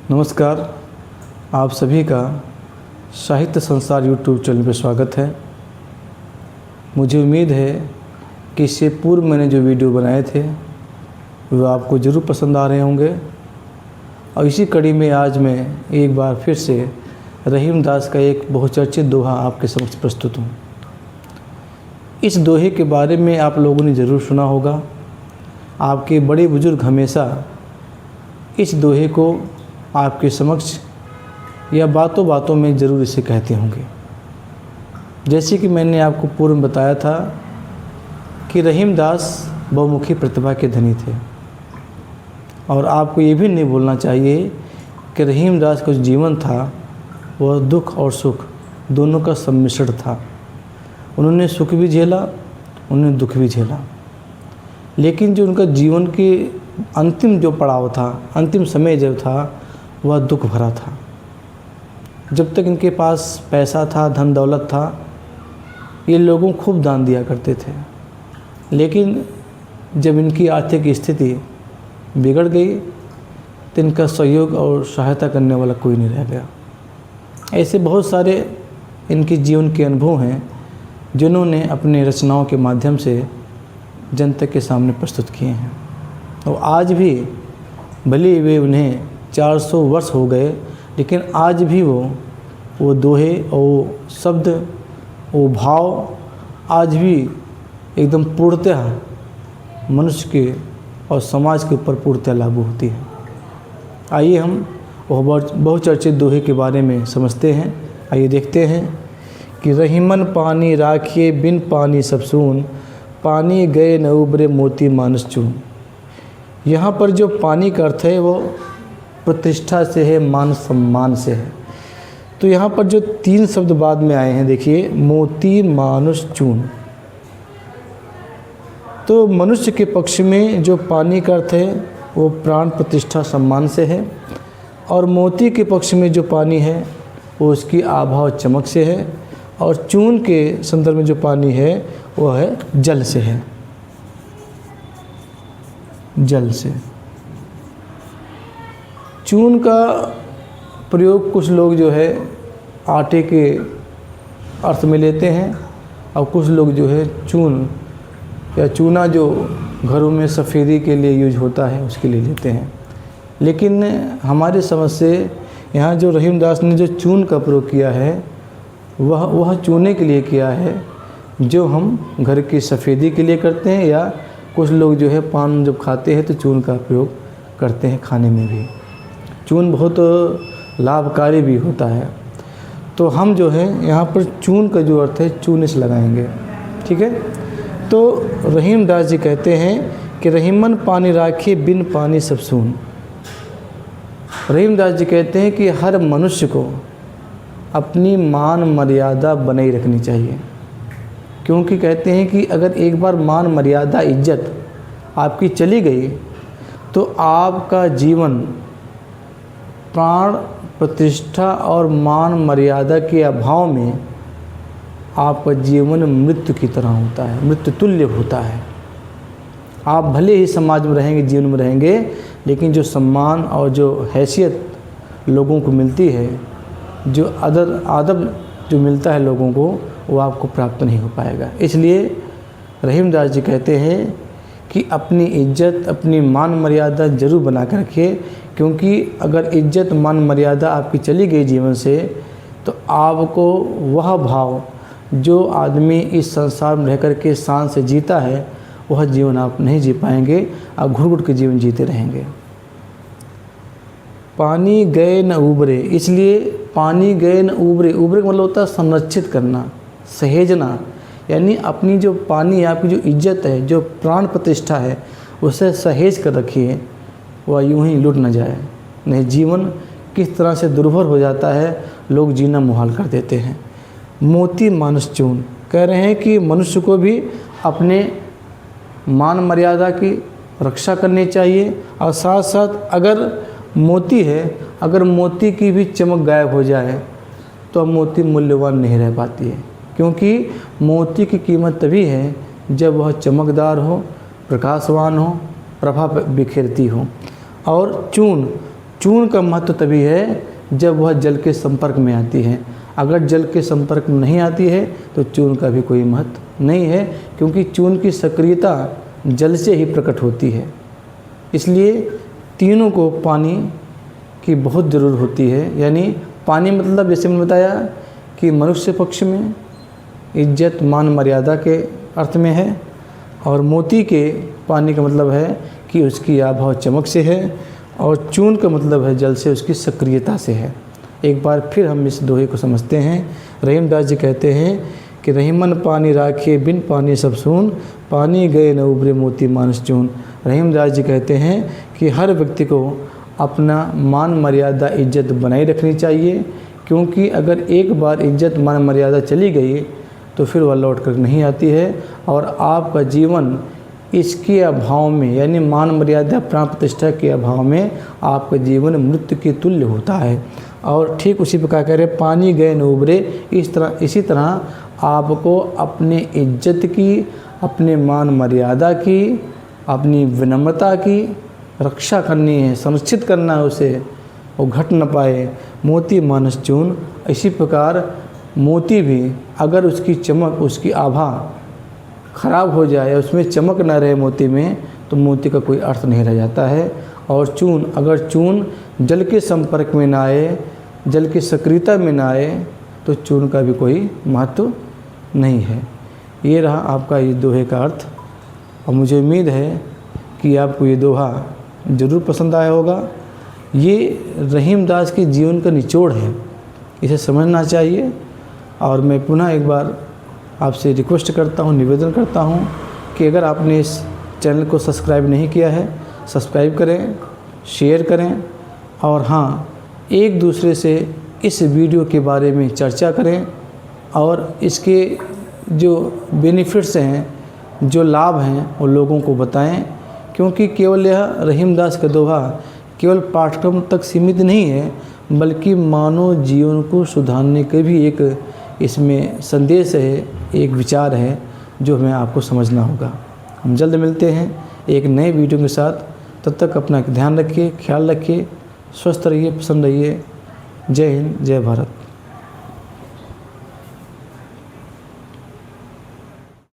नमस्कार, आप सभी का साहित्य संसार यूट्यूब चैनल पर स्वागत है। मुझे उम्मीद है कि इससे पूर्व मैंने जो वीडियो बनाए थे वो आपको ज़रूर पसंद आ रहे होंगे और इसी कड़ी में आज मैं एक बार फिर से रहीम दास का एक बहुचर्चित दोहा आपके समक्ष प्रस्तुत हूँ। इस दोहे के बारे में आप लोगों ने ज़रूर सुना होगा। आपके बड़े बुजुर्ग हमेशा इस दोहे को आपके समक्ष या बातों बातों में ज़रूर इसे कहते होंगे। जैसे कि मैंने आपको पूर्व में बताया था कि रहीम दास बहुमुखी प्रतिभा के धनी थे और आपको ये भी नहीं भूलना चाहिए कि रहीम दास का जो जीवन था वह दुख और सुख दोनों का सम्मिश्रण था। उन्होंने सुख भी झेला, उन्होंने दुख भी झेला, लेकिन जो उनका जीवन के अंतिम जो पड़ाव था, अंतिम समय जब था, वह दुख भरा था। जब तक इनके पास पैसा था, धन दौलत था, ये लोगों को खूब दान दिया करते थे, लेकिन जब इनकी आर्थिक स्थिति बिगड़ गई तो इनका सहयोग और सहायता करने वाला कोई नहीं रह गया। ऐसे बहुत सारे इनके जीवन के अनुभव हैं जिन्होंने अपने रचनाओं के माध्यम से जनता के सामने प्रस्तुत किए हैं। और आज भी भले वे उन्हें 400 वर्ष हो गए, लेकिन आज भी वो दोहे और वो शब्द, वो भाव आज भी एकदम पूर्णतः मनुष्य के और समाज के ऊपर पूर्णतः लागू होती है। आइए हम बहुचर्चित दोहे के बारे में समझते हैं। आइए देखते हैं कि रहीमन पानी राखिए बिन पानी सब सून, पानी गए न उबरे मोती मानस चून। यहाँ पर जो पानी का अर्थ है वो प्रतिष्ठा से है, मान सम्मान से है। तो यहाँ पर जो 3 शब्द बाद में आए हैं, देखिए, मोती मानुष चून। तो मनुष्य के पक्ष में जो पानी का अर्थ है वो प्राण, प्रतिष्ठा, सम्मान से है, और मोती के पक्ष में जो पानी है वो उसकी आभा और चमक से है, और चून के संदर्भ में जो पानी है वह है जल से है, जल से। चून का प्रयोग कुछ लोग जो है आटे के अर्थ में लेते हैं, और कुछ लोग जो है चून या चूना जो घरों में सफ़ेदी के लिए यूज होता है उसके लिए लेते हैं। लेकिन हमारे समझ से यहाँ जो रहीम दास ने जो चून का प्रयोग किया है वह चूने के लिए किया है, जो हम घर की सफ़ेदी के लिए करते हैं, या कुछ लोग जो है पान जब खाते हैं तो चून का प्रयोग करते हैं खाने में भी। चून बहुत लाभकारी भी होता है। तो हम जो है यहाँ पर चून का जो अर्थ है चूने से लगाएंगे, ठीक है। तो रहीम दास जी कहते हैं कि रहीमन पानी राखिए बिन पानी सब सून। रहीम दास जी कहते हैं कि हर मनुष्य को अपनी मान मर्यादा बनाई रखनी चाहिए, क्योंकि कहते हैं कि अगर एक बार मान मर्यादा, इज्जत आपकी चली गई तो आपका जीवन प्राण, प्रतिष्ठा और मान मर्यादा के अभाव में आपका जीवन मृत्यु की तरह होता है, मृत्यु तुल्य होता है। आप भले ही समाज में रहेंगे, जीवन में रहेंगे, लेकिन जो सम्मान और जो हैसियत लोगों को मिलती है, जो आदब जो मिलता है लोगों को, वो आपको प्राप्त नहीं हो पाएगा। इसलिए रहीम दास जी कहते हैं कि अपनी इज्जत, अपनी मान मर्यादा ज़रूर बना कर रखिए, क्योंकि अगर इज्जत, मान मर्यादा आपकी चली गई जीवन से तो आपको वह भाव जो आदमी इस संसार में रह कर के शान से जीता है वह जीवन आप नहीं जी पाएंगे, आप घुट-घुट के जीवन जीते रहेंगे। पानी गए न उबरे, इसलिए पानी गए न उबरे, उबरे का मतलब होता है संरक्षित करना, सहेजना, यानी अपनी जो पानी है, आपकी जो इज्जत है, जो प्राण प्रतिष्ठा है, उसे सहेज कर रखिए, वह यूं ही लुट न जाए। नहीं, जीवन किस तरह से दुर्भर हो जाता है, लोग जीना मुहाल कर देते हैं। मोती मानुष चून, कह रहे हैं कि मनुष्य को भी अपने मान मर्यादा की रक्षा करनी चाहिए, और साथ साथ अगर मोती है, अगर मोती की भी चमक गायब हो जाए तो मोती मूल्यवान नहीं रह पाती है, क्योंकि मोती की कीमत तभी है जब वह चमकदार हो, प्रकाशवान हो, प्रभा बिखेरती हो। और चून, चून का महत्व तभी है जब वह जल के संपर्क में आती है। अगर जल के संपर्क में नहीं आती है तो चून का भी कोई महत्व नहीं है, क्योंकि चून की सक्रियता जल से ही प्रकट होती है। इसलिए तीनों को पानी की बहुत ज़रूरत होती है। यानी पानी मतलब जैसे मैंने बताया कि मनुष्य पक्ष में इज्जत मान मर्यादा के अर्थ में है, और मोती के पानी का मतलब है कि उसकी आभा चमक से है, और चून का मतलब है जल से उसकी सक्रियता से है। एक बार फिर हम इस दोहे को समझते हैं। रहीमदास जी कहते हैं कि रहीमन पानी राखे बिन पानी सब सून, पानी गए न उभरे मोती मानस चून। रहीमदास जी कहते हैं कि हर व्यक्ति को अपना मान मर्यादा इज्जत बनाए रखनी चाहिए, क्योंकि अगर एक बार इज्जत मान मर्यादा चली गई तो फिर वह लौट कर नहीं आती है, और आपका जीवन इसके अभाव में, यानी मान मर्यादा प्राण प्रतिष्ठा के अभाव में आपका जीवन मृत्यु के तुल्य होता है। और ठीक उसी प्रकार कह रहे पानी गए न उभरे, इसी तरह आपको अपने इज्जत की, अपने मान मर्यादा की, अपनी विनम्रता की रक्षा करनी है, सुनिश्चित करना है उसे, वो घट न पाए। मोती मानस चून, इसी प्रकार मोती भी अगर उसकी चमक, उसकी आभा खराब हो जाए, उसमें चमक न रहे मोती में, तो मोती का कोई अर्थ नहीं रह जाता है। और चून, अगर चून जल के संपर्क में ना आए, जल की सक्रियता में ना आए, तो चून का भी कोई महत्व नहीं है। ये रहा आपका ये दोहे का अर्थ, और मुझे उम्मीद है कि आपको ये दोहा ज़रूर पसंद आया होगा। ये रहीमदास के जीवन का निचोड़ है, इसे समझना चाहिए। और मैं पुनः एक बार आपसे रिक्वेस्ट करता हूँ, निवेदन करता हूँ कि अगर आपने इस चैनल को सब्सक्राइब नहीं किया है, सब्सक्राइब करें, शेयर करें, और हाँ, एक दूसरे से इस वीडियो के बारे में चर्चा करें, और इसके जो बेनिफिट्स हैं, जो लाभ हैं, वो लोगों को बताएं। क्योंकि केवल यह रहीमदास का दोहा केवल पाठ्यक्रम तक सीमित नहीं है, बल्कि मानव जीवन को सुधारने के भी एक इसमें संदेश है, एक विचार है, जो हमें आपको समझना होगा। हम जल्द मिलते हैं एक नए वीडियो के साथ। तब तक अपना ध्यान रखिए, ख्याल रखिए, स्वस्थ रहिए, प्रसन्न रहिए। जय हिंद, जय भारत।